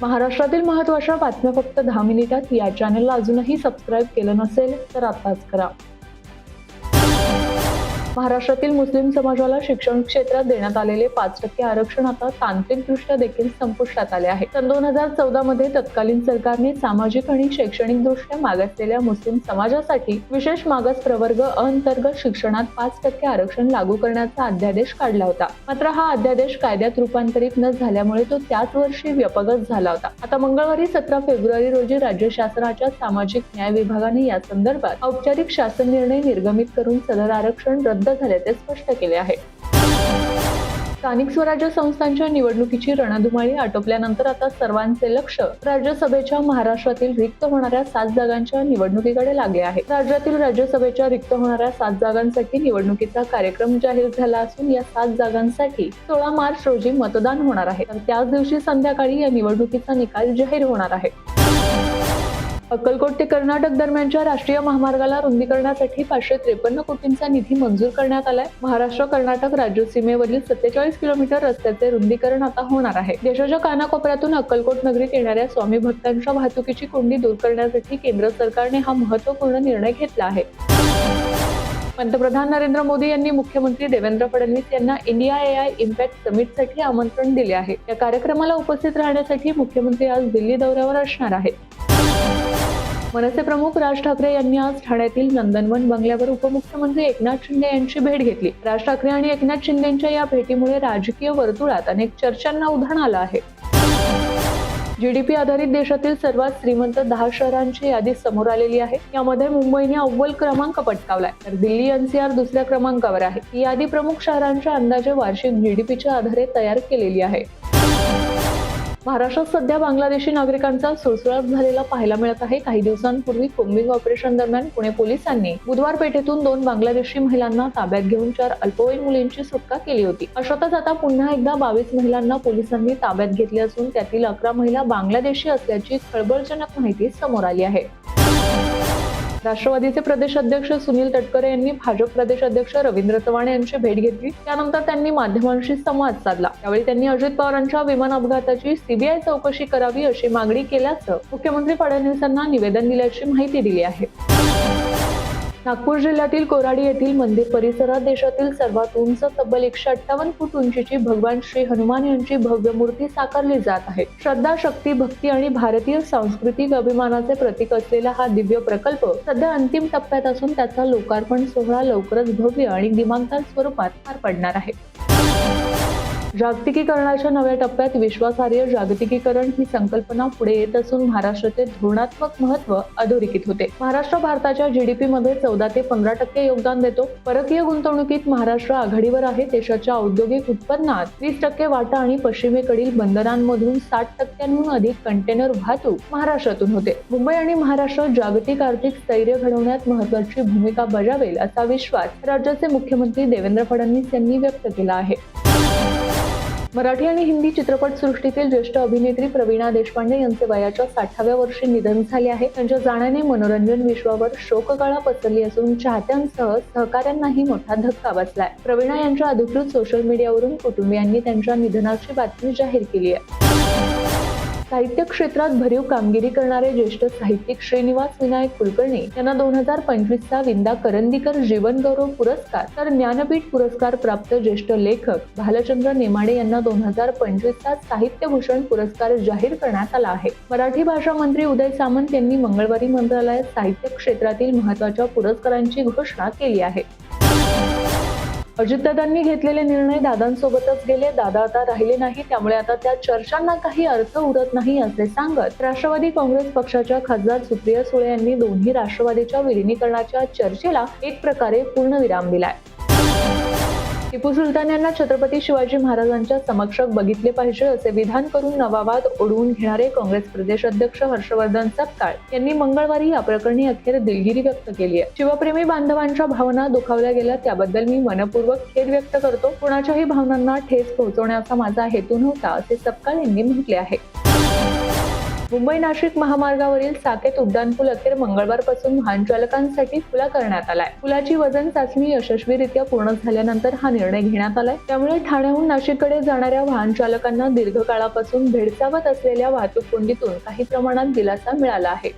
महाराष्ट्रातील महत्त्वाच्या बातम्या फक्त 10 मिनिटात या चॅनलला अजूनही सबस्क्राईब केलं नसेल तर आताच करा. महाराष्ट्रातील मुस्लिम समाजाला शिक्षण क्षेत्रात देण्यात आलेले 5% आरक्षण आता तांत्रिकदृष्ट्या देखील संपुष्टात आले आहे. सन 2014 मध्ये तत्कालीन सरकारने सामाजिक आणि शैक्षणिकदृष्ट्या मागासलेल्या मुस्लिम समाजासाठी विशेष मागास प्रवर्ग अंतर्गत शिक्षणात 5% आरक्षण लागू करण्याचा अध्यादेश काढला होता. मात्र हा अध्यादेश कायद्यात रूपांतरित न झाल्यामुळे तो त्याच वर्षी व्यपगत झाला होता. आता मंगळवारी 17 फेब्रुवारी रोजी राज्य शासनाच्या सामाजिक न्याय विभागाने या संदर्भात औपचारिक शासन निर्णय निर्गमित करून सदर आरक्षण रद्द झाल्याचे स्पष्ट केले आहे. स्थानिक स्वराज्य संस्थांच्या निवडणुकीची रणधुमाळी आटोपल्यानंतर आता सर्वांचे लक्ष राज्यसभेच्या महाराष्ट्रातील रिक्त होणाऱ्या 7 जागांच्या निवडणुकीकडे लागले आहे. राज्यातील राज्यसभेच्या रिक्त होणाऱ्या 7 जागांसाठी निवडणुकीचा कार्यक्रम जाहीर झाला असून या 7 जागांसाठी 16 मार्च रोजी मतदान होणार आहे. तर त्याच दिवशी संध्याकाळी या निवडणुकीचा निकाल जाहीर होणार आहे. अक्कलकोट ते कर्नाटक दरम्यानच्या राष्ट्रीय महामार्गाला रुंदीकरणासाठी 553 कोटींचा निधी मंजूर करण्यात आलाय. महाराष्ट्र कर्नाटक राज्य सीमेवरील 47 किलोमीटर रस्त्याचे रुंदीकरण आता होणार आहे. देशाच्या कानाकोपऱ्यातून अक्कलकोट नगरीत येणाऱ्या स्वामी भक्तांच्या वाहतुकीची कोंडी दूर करण्यासाठी केंद्र सरकारने हा महत्त्वपूर्ण निर्णय घेतला आहे. पंतप्रधान नरेंद्र मोदी यांनी मुख्यमंत्री देवेंद्र फडणवीस यांना इंडिया AI इम्पॅक्ट समिटसाठी आमंत्रण दिले आहे. या कार्यक्रमाला उपस्थित राहण्यासाठी मुख्यमंत्री आज दिल्ली दौऱ्यावर असणार आहेत. मनसे प्रमुख राज ठाकरे यांनी आज ठाण्यातील नंदनवन बंगल्यावर उपमुख्यमंत्री एकनाथ शिंदे यांची भेट घेतली. राज ठाकरे आणि एकनाथ शिंदेंच्या या भेटीमुळे राजकीय वर्तुळात अनेक चर्चांना उधाण आलं आहे. GDP आधारित देशातील सर्वात श्रीमंत 10 शहरांची यादी समोर आलेली आहे. यामध्ये मुंबईने अव्वल क्रमांक पटकावलाय तर दिल्ली NCR दुसऱ्या क्रमांकावर आहे. ही यादी प्रमुख शहरांच्या अंदाजे वार्षिक GDPच्या आधारे तयार केलेली आहे. महाराष्ट्रात सध्या बांगलादेशी नागरिकांचा सुळसुळाट झालेला पाहायला मिळत आहे. काही दिवसांपूर्वी कोम्बिंग ऑपरेशन दरम्यान पुणे पोलिसांनी बुधवार पेठेतून 2 बांगलादेशी महिलांना ताब्यात घेऊन 4 अल्पवयीन मुलींची सुटका केली होती. अशातच आता पुन्हा एकदा 22 महिलांना पोलिसांनी ताब्यात घेतले असून त्यातील 11 महिला बांगलादेशी असल्याची खळबळजनक माहिती समोर आली आहे. राष्ट्रवादीचे प्रदेश अध्यक्ष सुनील तटकरे यांनी भाजप प्रदेश अध्यक्ष रवींद्र चव्हाण यांची भेट घेतली. त्यानंतर त्यांनी माध्यमांशी संवाद साधला. त्यावेळी त्यांनी अजित पवारांच्या विमान अपघाताची CBI चौकशी करावी अशी मागणी केल्याचं मुख्यमंत्री फडणवीसांना निवेदन दिल्याची माहिती दिली आहे. नागपूर जिल्ह्यातील कोराडी येथील मंदिर परिसरात देशातील सर्वात उंच तब्बल 158 फूट उंचीची भगवान श्री हनुमान यांची भव्य मूर्ती साकारली जात आहे. श्रद्धा, शक्ती, भक्ती आणि भारतीय सांस्कृतिक अभिमानाचे प्रतीक असलेला हा दिव्य प्रकल्प सध्या अंतिम टप्प्यात असून त्याचा लोकार्पण सोहळा लवकरच भव्य आणि दिमाखदार स्वरूपात पार पडणार आहे. जागतिकीकरणाच्या नव्या टप्प्यात विश्वासार्ह जागतिकीकरण ही संकल्पना पुढे येत असून महाराष्ट्राचे धोरणात्मक महत्त्व अधोरेखित होते. महाराष्ट्र भारताच्या GDP मध्ये 14 ते 15% योगदान देतो. परकीय गुंतवणुकीत महाराष्ट्र आघाडीवर आहे. देशाच्या औद्योगिक उत्पन्नात 20% वाटा आणि पश्चिमेकडील बंदरांमधून 60%हून अधिक कंटेनर वाहतूक महाराष्ट्रातून होते. मुंबई आणि महाराष्ट्र जागतिक आर्थिक स्थैर्य घडवण्यात महत्त्वाची भूमिका बजावेल असा विश्वास राज्याचे मुख्यमंत्री देवेंद्र फडणवीस यांनी व्यक्त केला आहे. मराठी आणि हिंदी चित्रपटसृष्टीतील ज्येष्ठ अभिनेत्री प्रवीणा देशपांडे यांचे वयाच्या 60व्या वर्षी निधन झाले आहे. त्यांच्या जाण्याने मनोरंजन विश्वावर शोककळा पसरली असून चाहत्यांसह सहकाऱ्यांनाही मोठा धक्का बसलाय. प्रवीणा यांच्या अधिकृत सोशल मीडियावरून कुटुंबियांनी त्यांच्या निधनाची बातमी जाहीर केली आहे. साहित्य क्षेत्रात भरीव कामगिरी करणारे ज्येष्ठ साहित्यिक श्रीनिवास विनायक कुलकर्णी यांना 2025चा विंदा करंदीकर जीवन गौरव पुरस्कार तर ज्ञानपीठ पुरस्कार प्राप्त ज्येष्ठ लेखक भालचंद्र नेमाडे यांना 2025चा साहित्यभूषण पुरस्कार जाहीर करण्यात आला आहे. मराठी भाषा मंत्री उदय सामंत यांनी मंगळवारी मंत्रालयात साहित्य क्षेत्रातील महत्त्वाच्या पुरस्कारांची घोषणा केली आहे. अजितदादांनी घेतलेले निर्णय दादांसोबतच गेले. दादा आता राहिले नाही, त्यामुळे आता त्या चर्चांना काही अर्थ उरत नाही असे सांगत राष्ट्रवादी काँग्रेस पक्षाच्या खासदार सुप्रिया सुळे यांनी दोन्ही राष्ट्रवादीच्या विलिनीकरणाच्या चर्चेला एक प्रकारे पूर्णविराम दिलाय. टिपू सुलतान यांना छत्रपती शिवाजी महाराजांच्या समक्ष बघितले पाहिजे असे विधान करून नवा वाद ओढवून घेणारे काँग्रेस प्रदेश अध्यक्ष हर्षवर्धन सपकाळ यांनी मंगळवारी या प्रकरणी अखेर दिलगिरी व्यक्त केली आहे. शिवप्रेमी बांधवांच्या भावना दुखावल्या गेल्या त्याबद्दल मी मनपूर्वक खेद व्यक्त करतो. कोणाच्याही भावनांना ठेच पोहोचवण्याचा माझा हेतू नव्हता असे सपकाळ यांनी म्हटले आहे. मुंबई नाशिक महामार्गावरील साकेत उड्डाणपूल अखेर मंगळवारपासून वाहन चालकांसाठी खुला करण्यात आलाय. पुलाची वजन चाचणी यशस्वीरित्या पूर्ण झाल्यानंतर हा निर्णय घेण्यात आलाय. त्यामुळे ठाण्याहून नाशिककडे जाणाऱ्या वाहन चालकांना दीर्घकाळापासून भेडसावत असलेल्या वाहतूक कोंडीतून काही प्रमाणात दिलासा मिळाला आहे.